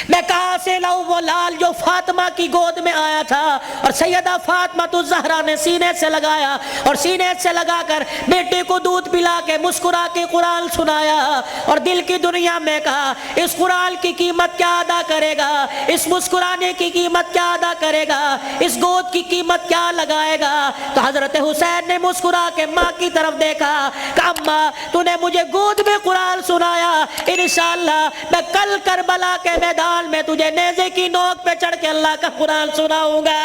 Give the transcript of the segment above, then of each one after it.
میں کہاں سے لاؤں وہ لال جو فاطمہ کی گود میں آیا تھا اور سیدہ فاطمہ الزہرا نے سینے سے لگایا اور سینے سے لگا کر بیٹے کو دودھ پلا کے مسکرا کے قرآن سنایا اور دل کی دنیا میں کہا اس قرآن کی قیمت کیا ادا کرے گا، اس مسکرانے کی قیمت کیا ادا کرے گا، اس گود کی قیمت کیا لگائے گا۔ تو حضرت حسین نے مسکرا کے ماں کی طرف دیکھا کہ اماں تو نے مجھے گود میں قرآن سنایا، انشاءاللہ میں کل کربلا کے میدان میں تجھے نیزے کی نوک پہ چڑھ کے اللہ کا قرآن سناؤں گا۔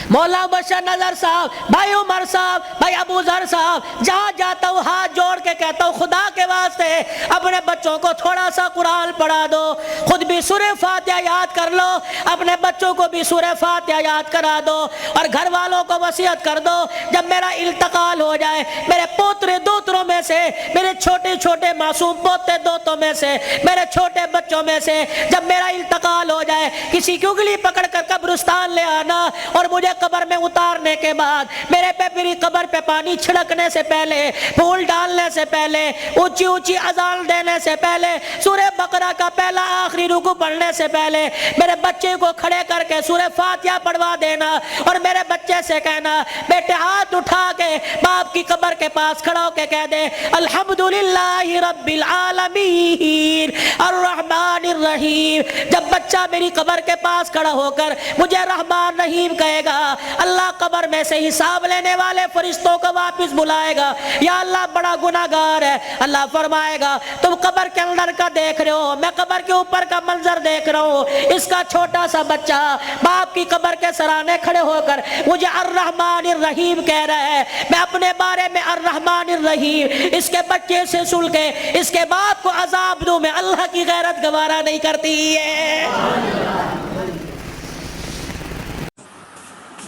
مولا بشر نظر صاحب، بھائی عمر صاحب، بھائی ابو ذر صاحب، جہاں جاتا ہوں ہاتھ جوڑ کے کہتا ہوں خدا کے واسطے اپنے بچوں کو تھوڑا سا قرآن پڑھا دو، خود بھی سورہ فاتحہ یاد کر لو، اپنے بچوں کو بھی سورہ فاتحہ یاد کرا دو اور گھر والوں کو وصیت کر دو جب میرا انتقال ہو جائے میرے پوترے دوتروں میں سے، میرے چھوٹے چھوٹے معصوم پوتے دوتوں میں سے، میرے چھوٹے بچوں میں سے جب میرا انتقال ہو جائے کسی کی انگلی پکڑ کر قبرستان لے آنا اور مجھے قبر میں اتارنے کے بعد میرے پہ میری قبر پہ پانی چھڑکنے سے پہلے، پھول ڈالنے سے پہلے، اونچی اونچی اذان دینے سے پہلے، سورہ بقرہ کا پہلا آخری رکوع پڑھنے سے پہلے میرے بچے کو کھڑے کر کے سورہ فاتحہ پڑھوا دینا اور میرے بچے سے کہنا بیٹے ہاتھ اٹھا کے باپ کی قبر کے پاس کھڑا ہو کے کہہ دے الحمدللہ رب العالمین الرحمن الرحیم۔ جب بچہ میری قبر کے پاس کھڑا ہو کر مجھے رحمان رحیم کہے گا اللہ قبر میں سے حساب لینے والے فرشتوں کو واپس بلائے گا، یا اللہ بڑا گناہگار ہے، اللہ فرمائے گا تم قبر کے اندر کا دیکھ رہے ہو، میں قبر کے اوپر کا منظر دیکھ رہا ہوں، اس کا چھوٹا سا بچہ باپ کی قبر کے سرانے کھڑے ہو کر مجھے الرحمن الرحیم کہہ رہا ہے، میں اپنے بارے میں الرحمن الرحیم اس کے بچے سے سن کے اس کے باپ کو عذاب دوں، میں اللہ کی غیرت گوارا نہیں کرتی ہے۔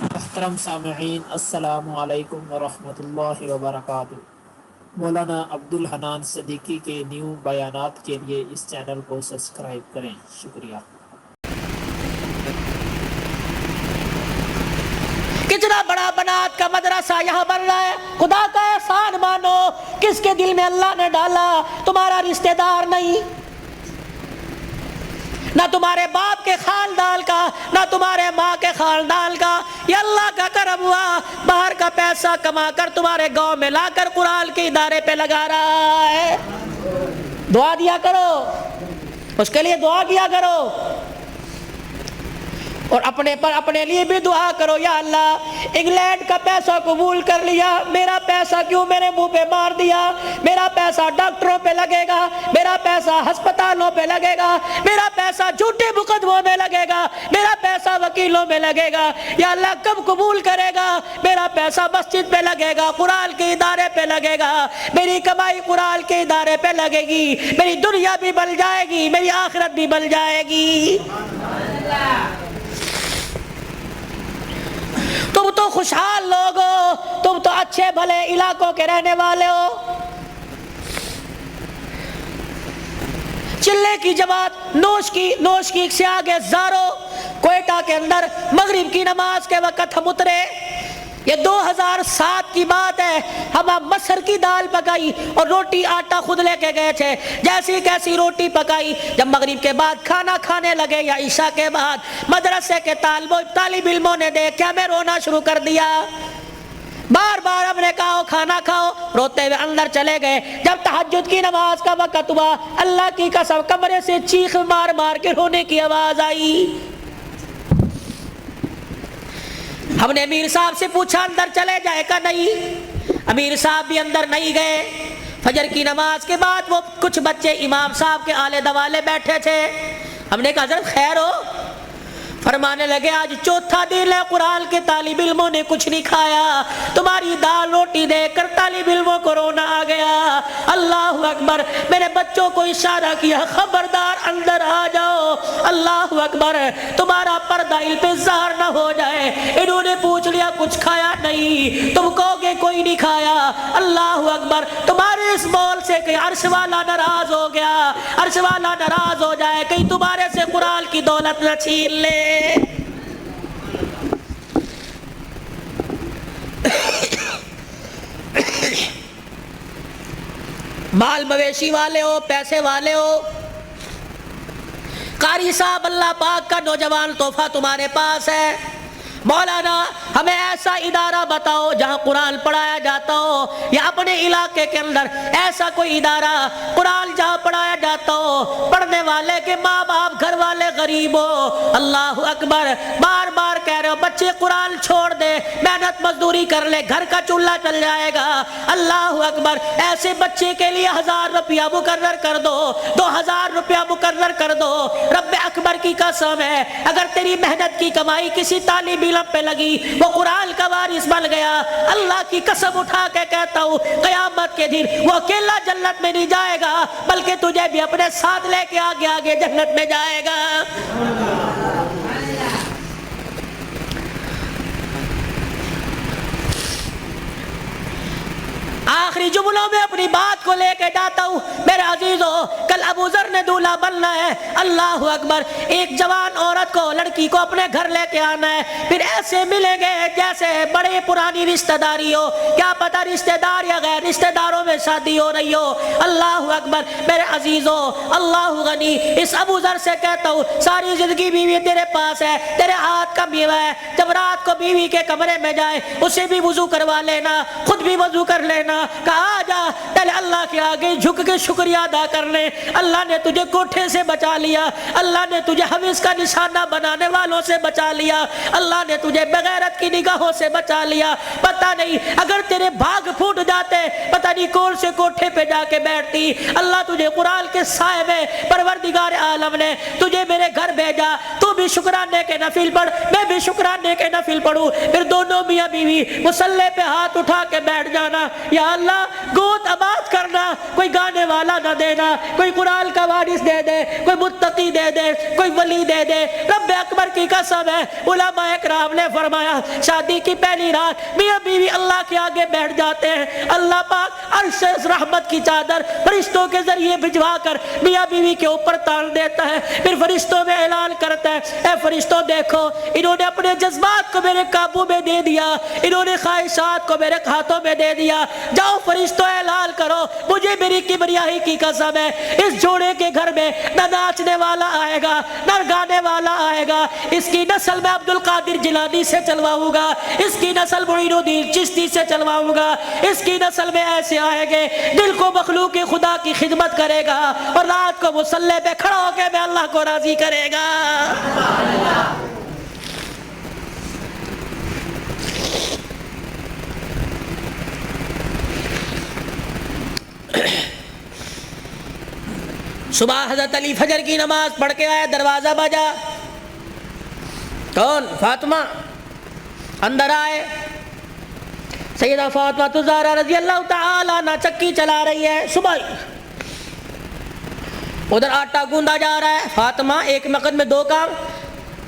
محترم سامعین السلام علیکم ورحمۃ اللہ وبرکاتہ۔ مولانا عبدالحنان صدیقی کے نیو بیانات کے لیے اس چینل کو سبسکرائب کریں، شکریہ۔ کتنا بڑا بنات کا مدرسہ یہاں بن رہا ہے، خدا کا احسان مانو، کس کے دل میں اللہ نے ڈالا، تمہارا رشتہ دار نہیں، نہ تمہارے باپ کے خاندان کا، نہ تمہارے ماں کے خاندان کا، یہ اللہ کا کرم ہوا، باہر کا پیسہ کما کر تمہارے گاؤں میں لا کر قرآن کے ادارے پہ لگا رہا ہے۔ دعا دیا کرو، اس کے لیے دعا کیا کرو اور اپنے لیے بھی دعا کرو، یا اللہ انگلینڈ کا پیسہ قبول کر لیا، میرا پیسہ کیوں میرے منہ پہ مار دیا، میرا پیسہ ڈاکٹروں پہ لگے گا، میرا پیسہ ہسپتالوں پہ لگے گا، میرا پیسہ جھوٹے مقدموں میں لگے گا، میرا پیسہ وکیلوں میں لگے گا، یا اللہ کب قبول کرے گا، میرا پیسہ مسجد پہ لگے گا، قرآن کے ادارے پہ لگے گا، میری کمائی قرآن کے ادارے پہ لگے گی، میری دنیا بھی بن جائے گی، میری آخرت بھی بن جائے گی۔ تم تو خوشحال لوگ ہو، تم تو اچھے بھلے علاقوں کے رہنے والے ہو۔ چلے کی جماعت نوش کی سے آگے زارو کوئٹہ کے اندر مغرب کی نماز کے وقت ہم اترے، یہ 2007 کی بات ہے، ہم مسر کی دال پکائی اور روٹی آٹا خود لے کے گئے تھے، جیسی کیسی روٹی پکائی، جب مغرب کے بعد کھانا کھانے لگے یا عشاء کے بعد مدرسے کے طالب علموں نے دیکھ کے ہمیں رونا شروع کر دیا، بار بار ہم نے کہا کھانا کھاؤ، روتے ہوئے اندر چلے گئے، جب تہجد کی نماز کا وقت ہوا اللہ کی قسم کمرے سے چیخ مار مار کے رونے کی آواز آئی۔ ہم نے امیر صاحب سے پوچھا اندر چلے جائے کا، نہیں، امیر صاحب بھی اندر نہیں گئے۔ فجر کی نماز کے بعد وہ کچھ بچے امام صاحب کے آلے دوالے بیٹھے تھے، ہم نے کہا حضرت خیر ہو؟ فرمانے لگے آج چوتھا دن ہے قرآن کے طالب علموں نے کچھ نہیں کھایا، تمہاری دال روٹی دیکھ کر طالب علموں کو رونا آ گیا۔ اللہ اکبر، میرے بچوں کو اشارہ کیا خبردار اندر آ جاؤ، اللہ اکبر، تمہارا پردہ علم پہ ظاہر نہ ہو جائے۔ انہوں نے پوچھ لیا کچھ کھایا؟ نہیں۔ تم کہو گے کوئی نہیں کھایا؟ اللہ اکبر، تمہارے اس بول سے کہیں عرش والا ناراض ہو گیا، عرش والا ناراض ہو جائے، کہیں تمہارے سے قرآن کی دولت نہ چھین لے۔ مال مویشی والے ہو، پیسے والے ہو، قاری صاحب اللہ پاک کا نوجوان تحفہ تمہارے پاس ہے، مولانا ہمیں ایسا ادارہ بتاؤ جہاں قرآن پڑھایا جاتا ہو، یا اپنے علاقے کے اندر ایسا کوئی ادارہ قرآن جہاں پڑھایا جاتا ہو، پڑھنے والے کے ماں باپ گھر والے غریب ہو۔ اللہ اکبر، بار بار کہہ رہے ہو بچے قرآن چھوڑ دے، محنت مزدوری کر لے، گھر کا چولہا چل جائے گا۔ اللہ اکبر، ایسے بچے کے لیے 1000 روپیہ مقرر کر دو، 2000 روپیہ مقرر کر دو۔ رب اکبر کی قسم ہے، اگر تیری محنت کی کمائی کسی طالب علم پہ لگی، وہ قرآن کا وارث بن گیا، اللہ کی قسم اٹھا کے کہتا ہوں قیامت کے دن وہ اکیلا جنت میں نہیں جائے گا، بلکہ تجھے بھی اپنے ساتھ لے کے آگے آگے جنت میں جائے گا۔ آخری جملوں میں اپنی بات کو لے کے جاتا ہوں میرے عزیزو، کل ابو ذر نے دولہا بننا ہے۔ اللہ اکبر، ایک جوان عورت کو، لڑکی کو اپنے گھر لے کے آنا ہے، پھر ایسے ملیں گے جیسے بڑے پرانی رشتہ داری ہو، کیا پتہ رشتہ دار یا غیر رشتہ داروں میں شادی ہو رہی ہو۔ اللہ اکبر میرے عزیزو، اللہ غنی، اس ابو ذر سے کہتا ہوں ساری زندگی بیوی تیرے پاس ہے، تیرے ہاتھ کا میوہ ہے، جب رات کو بیوی کے کمرے میں جائے اسے بھی وضو کروا لینا، خود بھی وضو کر لینا، کہا جا پہلے اللہ کے آگے جھک کے شکریہ ادا کر لے، اللہ نے تجھے کوٹھے سے بچا لیا، اللہ نے تجھے حوث کا نشانہ بنانے والوں سے بچا لیا، اللہ نے تجھے بغیرت کی نگاہوں سے بچا لیا۔ پتہ نہیں اگر تیرے بھاگ پھوٹ جاتے، پتہ نہیں کون سے کوٹھے پہ جا کے بیٹھتی۔ اللہ تجھے قرآن کے سائے میں پروردگار عالم نے تجھے میرے گھر بھیجا، تو بھی شکرانے کے نفل پڑھ، میں بھی شکرانے کے نفل پڑھوں، پھر دونوں میاں بیوی مصلی پہ ہاتھ اٹھا کے بیٹھ جانا، یا اللہ گود آباد کرنا، کوئی گانے والا نہ دینا، کوئی قرآن کا وارث دے دے، کوئی متقی دے دے، کوئی ولی دے دے۔ رب اکبر کی قسم ہے، علماء اکرام نے فرمایا شادی کی پہلی رات میاں بیوی اللہ کے آگے بیٹھ جاتے ہیں، اللہ پاک عرش سے رحمت کی چادر فرشتوں کے ذریعے بھجوا کر میاں بیوی کے اوپر تان دیتا ہے، پھر فرشتوں میں اعلان کرتا ہے اے فرشتوں دیکھو انہوں نے اپنے جذبات کو میرے قابو میں دے دیا، انہوں نے خواہشات کو میرے ہاتھوں میں دے دیا، جاؤ فرشتوں اعلان کرو مجھے میری کبریائی کی قسم ہے اس جوڑے کے گھر میں نہ ناچنے والا آئے گا نہ گانے والا آئے گا، اس کی نسل میں عبد القادر جیلانی سے چلواؤں گا، اس کی نسل معین الدین چشتی سے چلواؤں گا، اس کی نسل میں ایسے آئے گے دل کو مخلوق خدا کی خدمت کرے گا اور رات کو مصلی پہ کھڑا ہو کے میں اللہ کو راضی کرے گا۔ صبح حضرت علی فجر کی نماز پڑھ کے آیا، دروازہ بجا، کون؟ فاطمہ۔ اندر آئے، سیدہ فاطمہ الزہرا رضی اللہ تعالی عنہ چکی چلا رہی ہے، صبح ادھر آٹا گوندا جا رہا ہے، فاطمہ ایک وقت میں دو کام،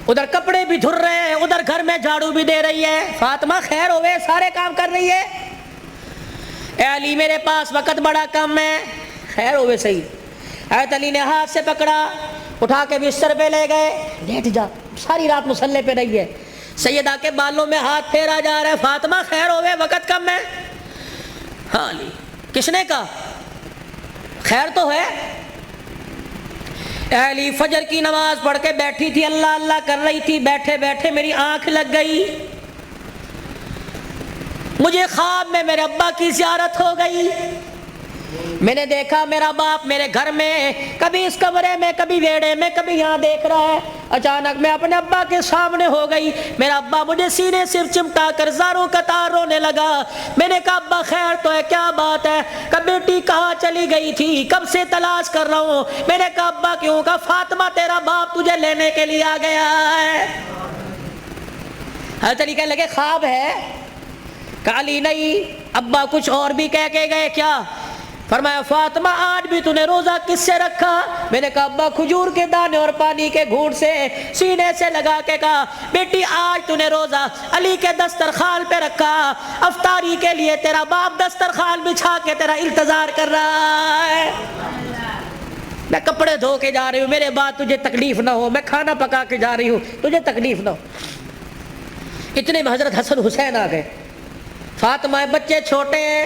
ادھر کپڑے بھی دھر رہے ہیں، ادھر گھر میں جھاڑو بھی دے رہی ہے۔ فاطمہ خیر ہوئے، سارے کام کر رہی ہے۔ اے علی میرے پاس وقت بڑا کم ہے، خیر ہوئے صحیح۔ حضرت علی نے ہاتھ سے پکڑا، اٹھا کے بستر پہ لے گئے، لیٹ جا، ساری رات مصلی پہ رہی ہے۔ سیدہ کے بالوں میں ہاتھ پھیرا جا رہا ہے، فاطمہ خیر ہوئے وقت کم ہے۔ ہاں علی، کس نے کہا؟ خیر تو ہے۔ اے علی فجر کی نماز پڑھ کے بیٹھی تھی، اللہ اللہ کر رہی تھی، بیٹھے بیٹھے میری آنکھ لگ گئی، مجھے خواب میں میرے ابا کی زیارت ہو گئی، میں نے دیکھا میرا باپ میرے گھر میں کبھی اس کمرے میں کبھی ویڑے میں کبھی یہاں دیکھ رہا ہے، اچانک میں اپنے ابا کے سامنے ہو گئی، میرا ابا مجھے سینے سے چمٹا کر زاروں قطار رونے لگا۔ میں نے کہا ابا خیر تو ہے، کیا بات ہے؟ کہ بیٹی کہاں چلی گئی تھی، کب سے تلاش کر رہا ہوں۔ میں نے کہا ابا کیوں؟ کہا فاطمہ تیرا باپ تجھے لینے کے لیے آ گیا ہے۔ حضرت علی کہنے لگے خواب ہے؟ کہا علی نہیں، ابا کچھ اور بھی کہہ کے گئے کیا؟ فرمایا فاطمہ آج بھی تو نے روزہ کس سے رکھا؟ میں نے کہا ابا کھجور کے دانے اور پانی کے گھونٹ سے، سینے سے لگا کے کہا بیٹی آج تو نے روزہ علی کے دسترخوان پہ رکھا، افطاری کے لیے تیرا باپ دسترخوان بچھا کے تیرا انتظار کر رہا ہے۔ میں کپڑے دھو کے جا رہی ہوں، میرے بعد تجھے تکلیف نہ ہو، میں کھانا پکا کے جا رہی ہوں، تجھے تکلیف نہ ہو۔ اتنے میں حضرت حسن حسین آ گئے، فاطمہ بچے چھوٹے ہیں،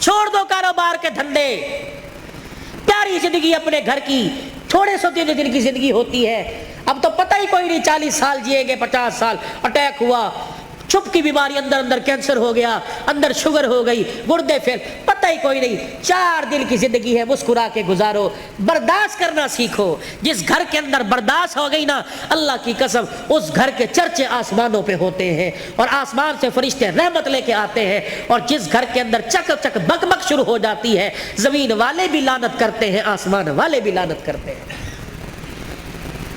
چھوڑ دو کاروبار کے دھندے، پیاری زندگی اپنے گھر کی، تھوڑے سو دن کی زندگی ہوتی ہے، اب تو پتہ ہی کوئی نہیں 40 سال جیے گے، 50 سال، اٹیک ہوا، چھپ کی بیماری، اندر کینسر ہو گیا، اندر شوگر ہو گئی، گردے پھیل، پتہ ہی کوئی نہیں۔ 4 دن کی زندگی ہے، مسکرا کے گزارو، برداشت کرنا سیکھو۔ جس گھر کے اندر برداشت ہو گئی نا، اللہ کی قسم اس گھر کے چرچے آسمانوں پہ ہوتے ہیں اور آسمان سے فرشتے رحمت لے کے آتے ہیں، اور جس گھر کے اندر چک چک بک بک شروع ہو جاتی ہے، زمین والے بھی لعنت کرتے ہیں، آسمان والے بھی لعنت کرتے ہیں۔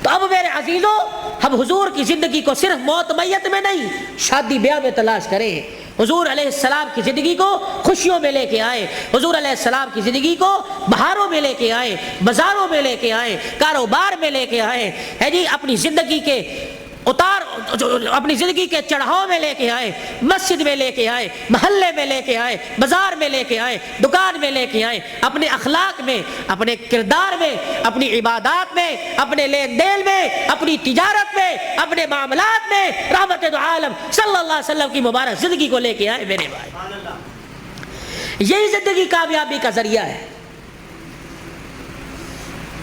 تو اب میرے عزیزوں، ہم حضور کی زندگی کو صرف موت میت میں نہیں، شادی بیاہ میں تلاش کریں۔ حضور علیہ السلام کی زندگی کو خوشیوں میں لے کے آئے، حضور علیہ السلام کی زندگی کو بہاروں میں لے کے آئے، بازاروں میں لے کے آئے، کاروبار میں لے کے آئے، ہے جی، اپنی زندگی کے اپنی زندگی کے چڑھاؤ میں لے کے آئے، مسجد میں لے کے آئے، محلے میں لے کے آئے، بازار میں لے کے آئے، دکان میں لے کے آئے، اپنے اخلاق میں، اپنے کردار میں، اپنی عبادات میں، اپنے لین دین میں، اپنی تجارت میں، اپنے معاملات میں رحمت دو عالم صلی اللہ علیہ وسلم کی مبارک زندگی کو لے کے آئے میرے بھائی۔ یہی زندگی کامیابی کا ذریعہ ہے۔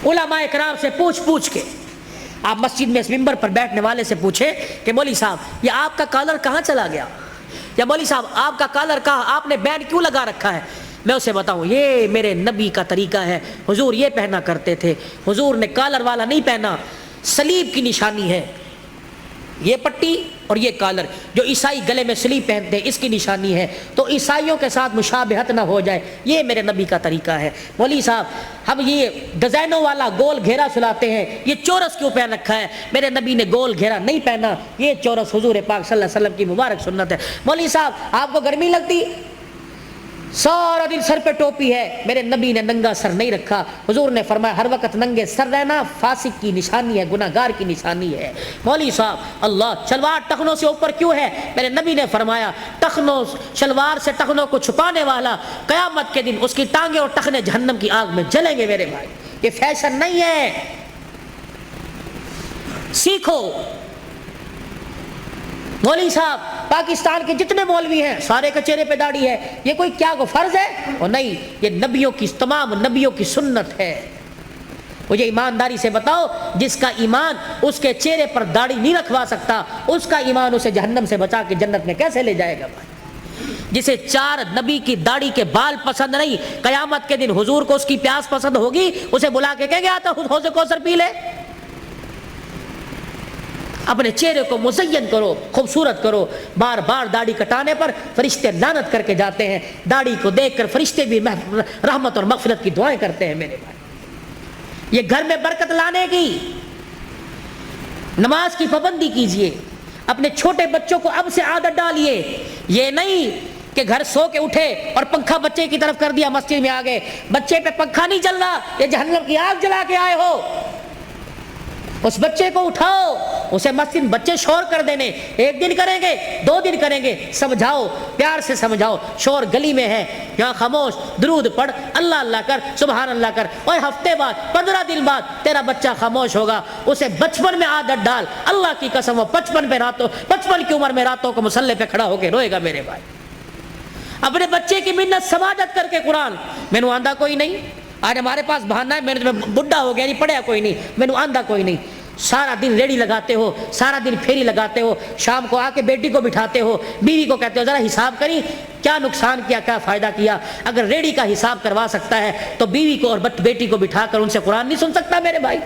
علماء کرام سے پوچھ کے آپ مسجد میں اس ممبر پر بیٹھنے والے سے پوچھے کہ مولوی صاحب یہ آپ کا کالر کہاں چلا گیا، یا مولوی صاحب آپ کا کالر کہاں، آپ نے بینڈ کیوں لگا رکھا ہے؟ میں اسے بتاؤں یہ میرے نبی کا طریقہ ہے، حضور یہ پہنا کرتے تھے، حضور نے کالر والا نہیں پہنا، صلیب کی نشانی ہے یہ پٹی اور یہ کالر، جو عیسائی گلے میں صلیب پہنتے ہیں اس کی نشانی ہے، تو عیسائیوں کے ساتھ مشابہت نہ ہو جائے، یہ میرے نبی کا طریقہ ہے۔ مولوی صاحب ہم یہ ڈیزائنوں والا گول گھیرا سلاتے ہیں، یہ چورس کیوں پہن رکھا ہے؟ میرے نبی نے گول گھیرا نہیں پہنا، یہ چورس حضور پاک صلی اللہ علیہ وسلم کی مبارک سنت ہے۔ مولوی صاحب آپ کو گرمی لگتی، سارا دن سر پہ ٹوپی ہے، میرے نبی نے ننگا سر نہیں رکھا، حضور نے فرمایا ہر وقت ننگے سر رہنا فاسق کی نشانی ہے، گناہ گار کی نشانی ہے۔ مولوی صاحب اللہ شلوار ٹخنوں سے اوپر کیوں ہے؟ میرے نبی نے فرمایا ٹخنوں شلوار سے ٹخنوں کو چھپانے والا قیامت کے دن اس کی ٹانگیں اور ٹخنے جہنم کی آگ میں جلیں گے میرے بھائی۔ یہ فیشن نہیں ہے، سیکھو۔ مولوی صاحب پاکستان کے جتنے مولوی ہیں سارے کے چہرے پہ داڑھی ہے، یہ کوئی کیا کو فرض ہے؟ اور نہیں، یہ نبیوں کی، تمام نبیوں کی سنت ہے۔ مجھے ایمانداری سے بتاؤ، جس کا ایمان اس کے چہرے پر داڑھی نہیں رکھوا سکتا، اس کا ایمان اسے جہنم سے بچا کے جنت میں کیسے لے جائے گا بھائی؟ جسے 4 نبی کی داڑھی کے بال پسند نہیں، قیامت کے دن حضور کو اس کی پیاس پسند ہوگی، اسے بلا کے کہے گا آتا حوض کوثر پی لے۔ اپنے چہرے کو مزین کرو، خوبصورت کرو۔ بار بار داڑھی کٹانے پر فرشتے لعنت کر کے جاتے ہیں، داڑھی کو دیکھ کر فرشتے بھی رحمت اور مغفرت کی دعائیں کرتے ہیں میرے بھائی۔ یہ گھر میں برکت لانے کی، نماز کی پابندی کیجئے، اپنے چھوٹے بچوں کو اب سے عادت ڈالیے۔ یہ نہیں کہ گھر سو کے اٹھے اور پنکھا بچے کی طرف کر دیا، مسجد میں آ گئے، بچے پہ پنکھا نہیں چل رہا، یہ جہنم کی آگ جلا کے آئے ہو۔ اس بچے کو اٹھاؤ، اسے مسجد، بچے شور کر دینے، 1 دن کریں گے، 2 دن کریں گے، سمجھاؤ، پیار سے سمجھاؤ، شور گلی میں ہے، یہاں خاموش، درود پڑھ، اللہ اللہ کر، سبحان اللہ کر، اور ہفتے بعد 15 دن بعد تیرا بچہ خاموش ہوگا۔ اسے بچپن میں عادت ڈال، اللہ کی قسم وہ 55 کی عمر میں راتوں کو مصلی پہ کھڑا ہو کے روئے گا میرے بھائی۔ اپنے بچے کی منت سماجت کر کے قرآن، میں نے آندھا کوئی نہیں، آج ہمارے پاس بہانہ ہے، میں نے بڈھا ہو گیا نہیں پڑھیا کوئی نہیں، میں نے آندھا کوئی نہیں۔ سارا دن ریڑی لگاتے ہو، سارا دن پھیری لگاتے ہو، شام کو آ کے بیٹی کو بٹھاتے ہو، بیوی کو کہتے ہو ذرا حساب کری کیا نقصان کیا، کیا فائدہ کیا۔ اگر ریڑی کا حساب کروا سکتا ہے تو بیوی کو اور بیٹی کو بٹھا کر ان سے قرآن نہیں سن سکتا میرے بھائی؟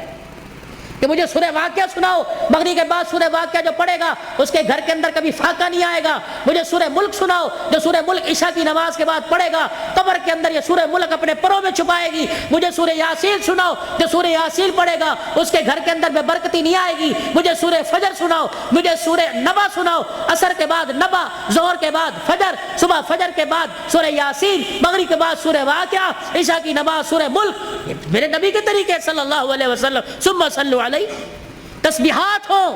کہ مجھے سورہ واقعہ سناؤ، مغرب کے بعد سورہ واقعہ جو پڑھے گا اس کے گھر کے اندر کبھی فاقہ نہیں آئے گا۔ مجھے سورہ ملک سناؤ، جو سورہ ملک عشاء کی نماز کے بعد پڑھے گا قبر کے اندر یہ سورہ ملک اپنے پروں میں چھپائے گی۔ مجھے سورہ یاسین سناؤ، جو سورہ یاسین پڑھے گا اس کے گھر کے اندر میں برکتی نہیں آئے گی۔ مجھے سورہ فجر سناؤ، مجھے سورہ نبا سناؤ، عصر کے بعد نبا، ظہر کے بعد فجر، صبح فجر کے بعد سورہ یاسین، مغرب کے بعد سورہ واقعہ، عشاء کی نماز سورہ ملک۔ یہ میرے نبی کے طریقے صلی اللہ علیہ وسلم۔ ثم صلوا علیہ، تسبیحات ہو،